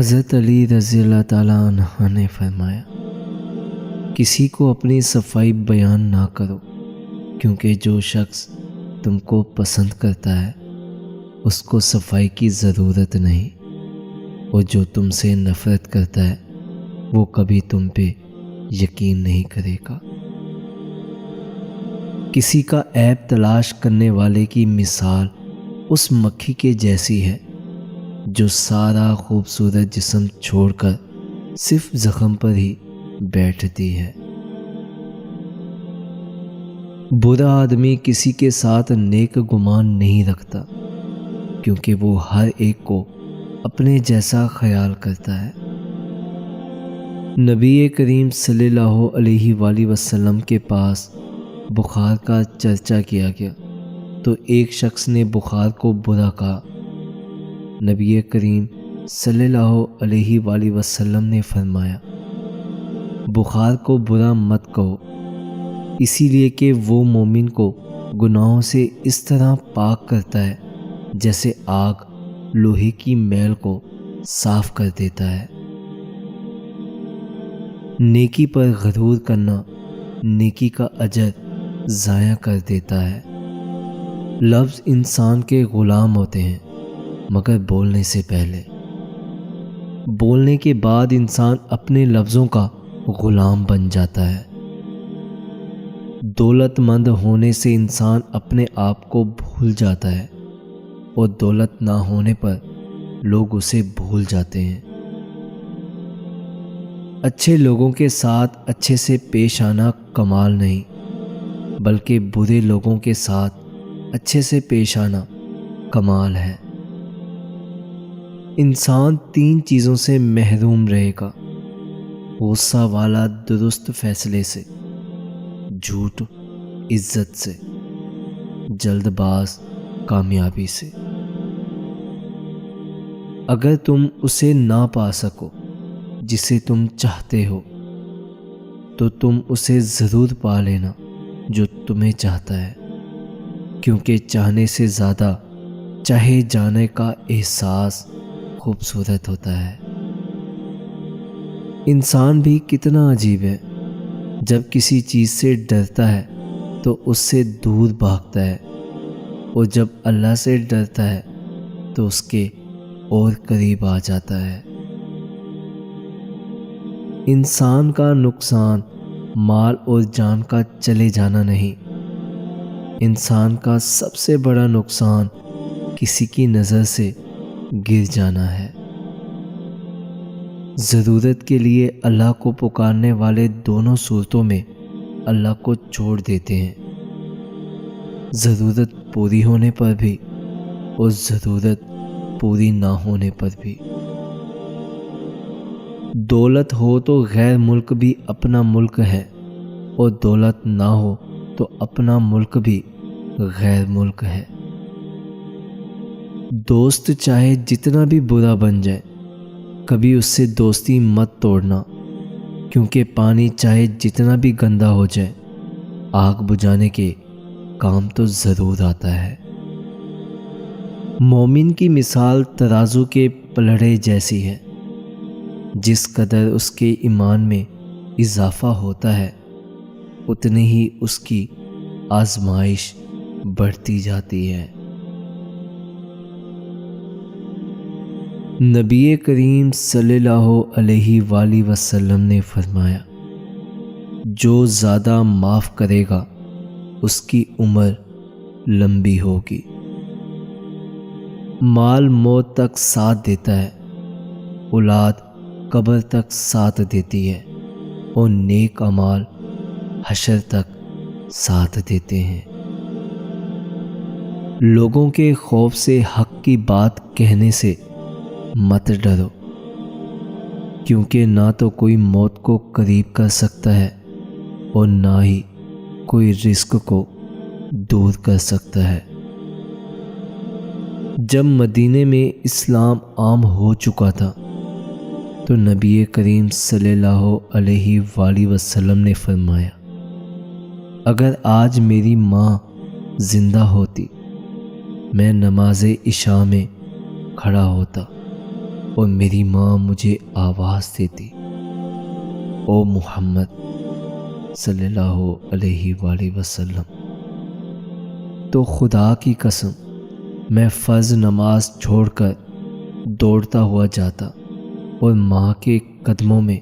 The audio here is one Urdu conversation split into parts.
حضرت علی رضی اللہ تعالیٰ عنہ نے فرمایا، کسی کو اپنی صفائی بیان نہ کرو، کیونکہ جو شخص تم کو پسند کرتا ہے اس کو صفائی کی ضرورت نہیں، اور جو تم سے نفرت کرتا ہے وہ کبھی تم پہ یقین نہیں کرے گا۔ کسی کا عیب تلاش کرنے والے کی مثال اس مکھی کے جیسی ہے جو سارا خوبصورت جسم چھوڑ کر صرف زخم پر ہی بیٹھتی ہے۔ برا آدمی کسی کے ساتھ نیک گمان نہیں رکھتا، کیونکہ وہ ہر ایک کو اپنے جیسا خیال کرتا ہے۔ نبی کریم صلی اللہ علیہ وآلہ وسلم کے پاس بخار کا چرچا کیا گیا تو ایک شخص نے بخار کو برا کہا۔ نبی کریم صلی اللہ علیہ وآلہ وسلم نے فرمایا، بخار کو برا مت کہو، اسی لیے کہ وہ مومن کو گناہوں سے اس طرح پاک کرتا ہے جیسے آگ لوہے کی میل کو صاف کر دیتا ہے۔ نیکی پر غرور کرنا نیکی کا اجر ضائع کر دیتا ہے۔ لفظ انسان کے غلام ہوتے ہیں مگر بولنے سے پہلے، بولنے کے بعد انسان اپنے لفظوں کا غلام بن جاتا ہے۔ دولت مند ہونے سے انسان اپنے آپ کو بھول جاتا ہے، اور دولت نہ ہونے پر لوگ اسے بھول جاتے ہیں۔ اچھے لوگوں کے ساتھ اچھے سے پیش آنا کمال نہیں، بلکہ برے لوگوں کے ساتھ اچھے سے پیش آنا کمال ہے۔ انسان 3 چیزوں سے محروم رہے گا: غصہ والا درست فیصلے سے، جھوٹ عزت سے، جلد باز کامیابی سے۔ اگر تم اسے نہ پا سکو جسے تم چاہتے ہو تو تم اسے ضرور پا لینا جو تمہیں چاہتا ہے، کیونکہ چاہنے سے زیادہ چاہے جانے کا احساس خوبصورت ہوتا ہے۔ انسان بھی کتنا عجیب ہے، جب کسی چیز سے ڈرتا ہے تو اس سے دور بھاگتا ہے، اور جب اللہ سے ڈرتا ہے تو اس کے اور قریب آ جاتا ہے۔ انسان کا نقصان مال اور جان کا چلے جانا نہیں، انسان کا سب سے بڑا نقصان کسی کی نظر سے گر جانا ہے۔ ضرورت کے لیے اللہ کو پکارنے والے دونوں صورتوں میں اللہ کو چھوڑ دیتے ہیں، ضرورت پوری ہونے پر بھی اور ضرورت پوری نہ ہونے پر بھی۔ دولت ہو تو غیر ملک بھی اپنا ملک ہے، اور دولت نہ ہو تو اپنا ملک بھی غیر ملک ہے۔ دوست چاہے جتنا بھی برا بن جائے، کبھی اس سے دوستی مت توڑنا، کیونکہ پانی چاہے جتنا بھی گندا ہو جائے، آگ بجھانے کے کام تو ضرور آتا ہے۔ مومن کی مثال ترازو کے پلڑے جیسی ہے، جس قدر اس کے ایمان میں اضافہ ہوتا ہے اتنی ہی اس کی آزمائش بڑھتی جاتی ہے۔ نبی کریم صلی اللہ علیہ وآلہ وسلم نے فرمایا، جو زیادہ معاف کرے گا اس کی عمر لمبی ہوگی۔ مال موت تک ساتھ دیتا ہے، اولاد قبر تک ساتھ دیتی ہے، اور نیک اعمال حشر تک ساتھ دیتے ہیں۔ لوگوں کے خوف سے حق کی بات کہنے سے مت ڈرو، کیونکہ نہ تو کوئی موت کو قریب کر سکتا ہے اور نہ ہی کوئی رزق کو دور کر سکتا ہے۔ جب مدینے میں اسلام عام ہو چکا تھا تو نبی کریم صلی اللہ علیہ وآلہ وسلم نے فرمایا، اگر آج میری ماں زندہ ہوتی میں نماز عشاء میں کھڑا ہوتا اور میری ماں مجھے آواز دیتی، او محمد صلی اللہ علیہ وآلہ وسلم، تو خدا کی قسم میں فرض نماز چھوڑ کر دوڑتا ہوا جاتا اور ماں کے قدموں میں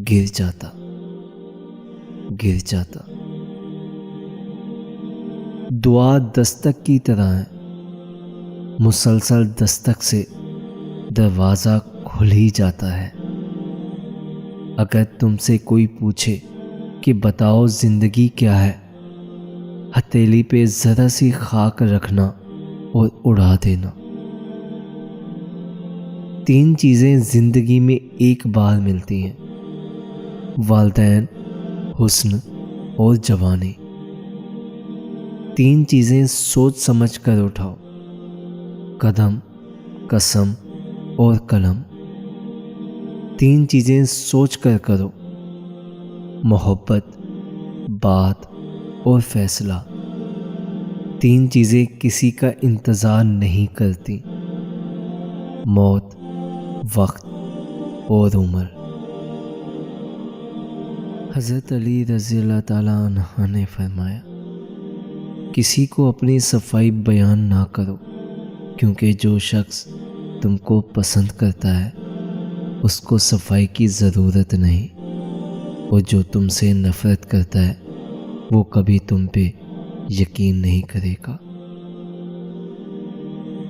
گر جاتا۔ دعا دستک کی طرح ہے، مسلسل دستک سے دروازہ کھل ہی جاتا ہے۔ اگر تم سے کوئی پوچھے کہ بتاؤ زندگی کیا ہے، ہتھیلی پہ ذرا سی خاک رکھنا اور اڑا دینا۔ 3 چیزیں زندگی میں ایک بار ملتی ہیں، والدین، حسن اور جوانی۔ 3 چیزیں سوچ سمجھ کر اٹھاؤ، قدم، قسم اور قلم۔ 3 چیزیں سوچ کر کرو، محبت، بات اور فیصلہ۔ 3 چیزیں کسی کا انتظار نہیں کرتی، موت، وقت اور عمر۔ حضرت علی رضی اللہ تعالیٰ عنہ نے فرمایا، کسی کو اپنی صفائی بیان نہ کرو، کیونکہ جو شخص تم کو پسند کرتا ہے اس کو صفائی کی ضرورت نہیں، اور جو تم سے نفرت کرتا ہے وہ کبھی تم پہ یقین نہیں کرے گا۔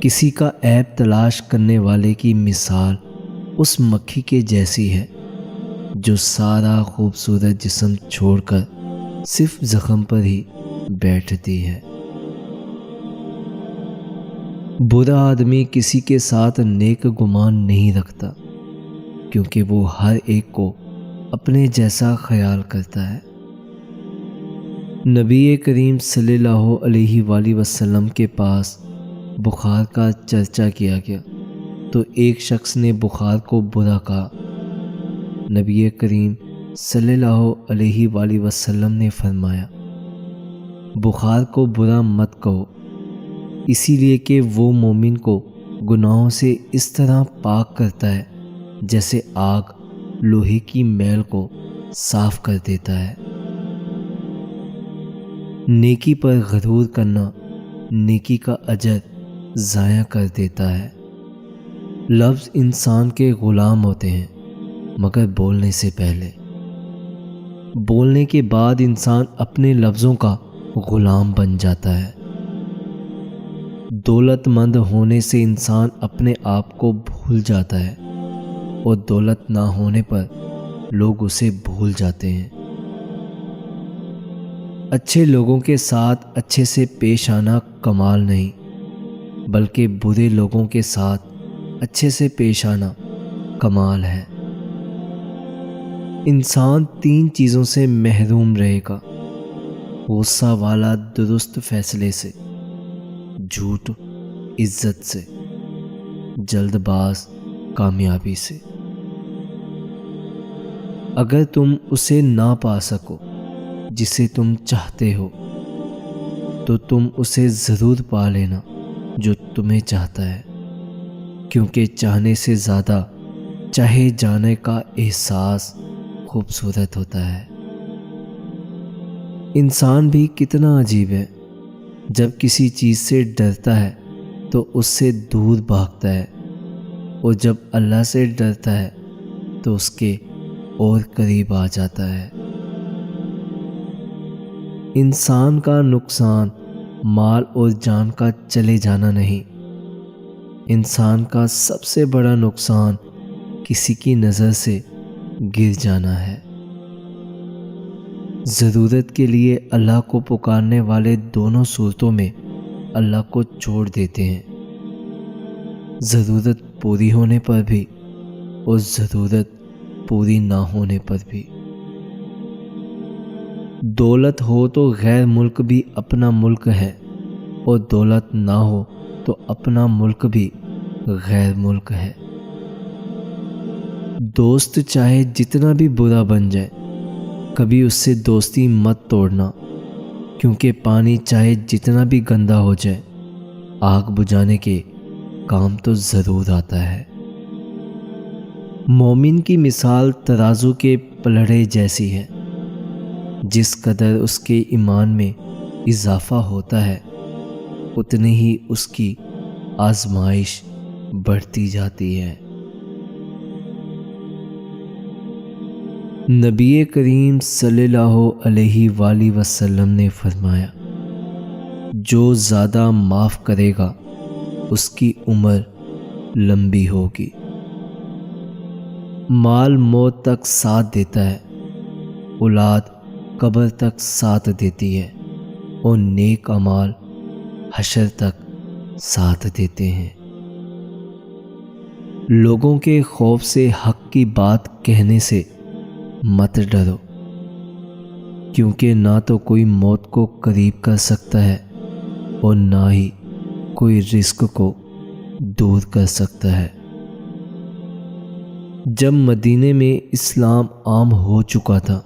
کسی کا عیب تلاش کرنے والے کی مثال اس مکھی کے جیسی ہے جو سارا خوبصورت جسم چھوڑ کر صرف زخم پر ہی بیٹھتی ہے۔ برا آدمی کسی کے ساتھ نیک گمان نہیں رکھتا، کیونکہ وہ ہر ایک کو اپنے جیسا خیال کرتا ہے۔ نبی کریم صلی اللہ علیہ وآلہ وسلم کے پاس بخار کا چرچا کیا گیا تو ایک شخص نے بخار کو برا کہا۔ نبی کریم صلی اللہ علیہ وآلہ وسلم نے فرمایا، بخار کو برا مت کہو، اسی لیے کہ وہ مومن کو گناہوں سے اس طرح پاک کرتا ہے جیسے آگ لوہے کی میل کو صاف کر دیتا ہے۔ نیکی پر غرور کرنا نیکی کا اجر ضائع کر دیتا ہے۔ لفظ انسان کے غلام ہوتے ہیں مگر بولنے سے پہلے، بولنے کے بعد انسان اپنے لفظوں کا غلام بن جاتا ہے۔ دولت مند ہونے سے انسان اپنے آپ کو بھول جاتا ہے، اور دولت نہ ہونے پر لوگ اسے بھول جاتے ہیں۔ اچھے لوگوں کے ساتھ اچھے سے پیش آنا کمال نہیں، بلکہ برے لوگوں کے ساتھ اچھے سے پیش آنا کمال ہے۔ انسان 3 چیزوں سے محروم رہے گا، غصہ والا درست فیصلے سے، جھوٹ عزت سے، جلد باز کامیابی سے۔ اگر تم اسے نہ پا سکو جسے تم چاہتے ہو تو تم اسے ضرور پا لینا جو تمہیں چاہتا ہے، کیونکہ چاہنے سے زیادہ چاہے جانے کا احساس خوبصورت ہوتا ہے۔ انسان بھی کتنا عجیب ہے، جب کسی چیز سے ڈرتا ہے تو اس سے دور بھاگتا ہے، اور جب اللہ سے ڈرتا ہے تو اس کے اور قریب آ جاتا ہے۔ انسان کا نقصان مال اور جان کا چلے جانا نہیں، انسان کا سب سے بڑا نقصان کسی کی نظر سے گر جانا ہے۔ ضرورت کے لیے اللہ کو پکارنے والے دونوں صورتوں میں اللہ کو چھوڑ دیتے ہیں، ضرورت پوری ہونے پر بھی اور ضرورت پوری نہ ہونے پر بھی۔ دولت ہو تو غیر ملک بھی اپنا ملک ہے، اور دولت نہ ہو تو اپنا ملک بھی غیر ملک ہے۔ دوست چاہے جتنا بھی برا بن جائے، کبھی اس سے دوستی مت توڑنا، کیونکہ پانی چاہے جتنا بھی گندا ہو جائے، آگ بجھانے کے کام تو ضرور آتا ہے۔ مومن کی مثال ترازو کے پلڑے جیسی ہے، جس قدر اس کے ایمان میں اضافہ ہوتا ہے اتنی ہی اس کی آزمائش بڑھتی جاتی ہے۔ نبی کریم صلی اللہ علیہ وآلہ وسلم نے فرمایا، جو زیادہ معاف کرے گا اس کی عمر لمبی ہوگی۔ مال موت تک ساتھ دیتا ہے، اولاد قبر تک ساتھ دیتی ہے، اور نیک اعمال حشر تک ساتھ دیتے ہیں۔ لوگوں کے خوف سے حق کی بات کہنے سے مت ڈرو، کیونکہ نہ تو کوئی موت کو قریب کر سکتا ہے اور نہ ہی کوئی رزق کو دور کر سکتا ہے۔ جب مدینے میں اسلام عام ہو چکا تھا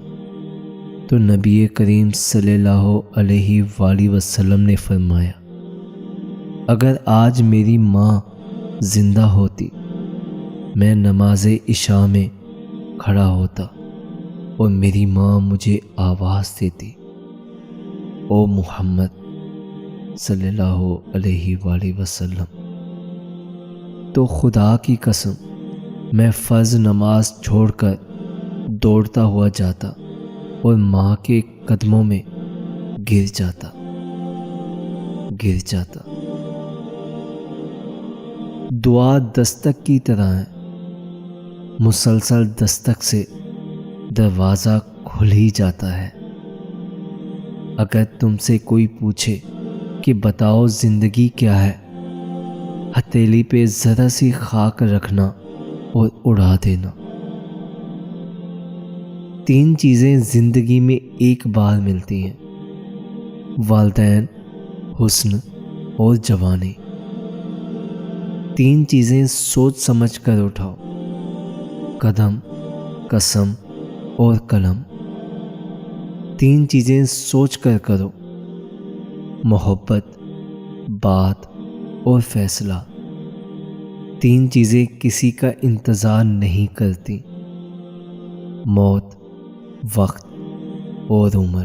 تو نبی کریم صلی اللہ علیہ وآلہ وسلم نے فرمایا، اگر آج میری ماں زندہ ہوتی میں نماز عشاء میں کھڑا ہوتا اور میری ماں مجھے آواز دیتی، او محمد صلی اللہ علیہ وآلہ وسلم، تو خدا کی قسم میں فرض نماز چھوڑ کر دوڑتا ہوا جاتا اور ماں کے قدموں میں گر جاتا۔ دعا دستک کی طرح ہے، مسلسل دستک سے دروازہ کھل ہی جاتا ہے۔ اگر تم سے کوئی پوچھے کہ بتاؤ زندگی کیا ہے، ہتھیلی پہ ذرا سی خاک رکھنا اور اڑا دینا۔ 3 چیزیں زندگی میں ایک بار ملتی ہیں، والدین، حسن اور جوانی۔ 3 چیزیں سوچ سمجھ کر اٹھاؤ، قدم، قسم اور قلم۔ 3 چیزیں سوچ کر کرو، محبت، بات اور فیصلہ۔ 3 چیزیں کسی کا انتظار نہیں کرتی، موت، وقت اور عمر۔